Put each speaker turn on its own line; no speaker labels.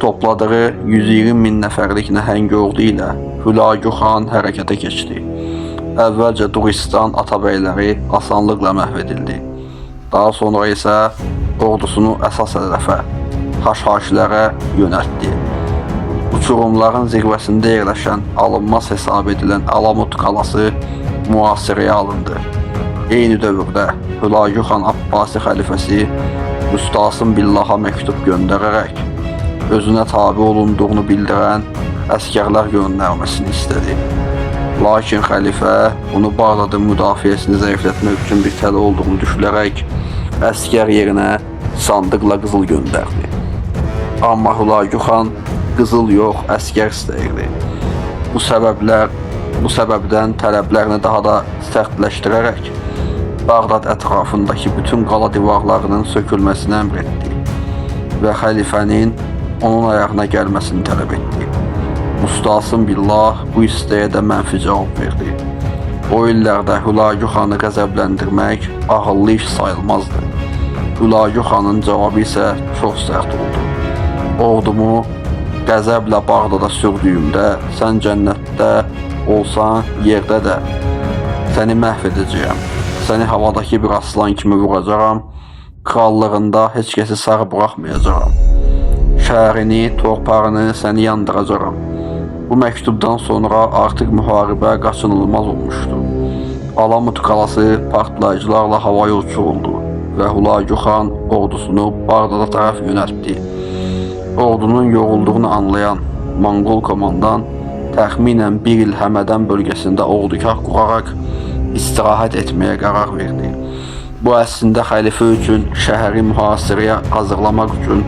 topladığı 120 min nəfərlik nəhəng ordu ilə Hülagü xan hərəkətə keçdi. Əvvəlcə Duristan atabəyləri asanlıqla məhv edildi. Daha sonra isə ordusunu əsas hədəfə, Haşhaşilərə yönəltdi. Uçurumların zirvəsində yerləşən, alınmaz hesab edilən Alamut qalası mühasirəyə alındı. Eyni dövrdə Hülagü xan Abbasi xəlifəsi Müstasım Billaha məktub göndərərək özünə tabi olunduğunu bildirən əskərlər göndərməsini istədi. Lakin xəlifə bunu Bağdadın müdafiəsini zəiflətmək üçün bir tələ olduğunu düşünərək əskər yerinə sandıqla qızıl göndərdi. Amma Hülagü xan qızıl yox, əskər istəyirdi. Bu səbəbdən tələblərini daha da sərtləşdirərək Bağdad ətrafındakı bütün qala divarlarının sökülməsini əmr etdi və xəlifənin onun ayağına gəlməsini tələb etdi. Mustasım Billah bu istəyə də mənfi cavab verdi. O illərdə Hülagü xanı qəzəbləndirmək ağıllı iş sayılmazdı. Hülagü xanın cavabı isə çox sərt oldu. Ordumu qəzəblə Bağdada sürdüyümdə sən cənnətdə olsan yerdə də səni məhv edəcəyəm. Səni havadakı bir aslan kimi vuracağam, krallığında heç kəsi sağ buraxmayacağam. Şəhərini, torpağını səni yandıracağam. Bu məktubdan sonra artıq müharibə qaçınılmaz olmuşdu. Alamut qalası partlayıcılarla havaya uçuruldu və Hülagü xan ordusunu Bağdada tərəf yönəltdi. Ordunun yorulduğunu anlayan Monqol komandan təxminən bir il Həmədən bölgəsində ordugah quraraq istirahət etməyə qərar verdi. Bu əslində xəlifə üçün şəhəri mühasirəyə hazırlamaq üçün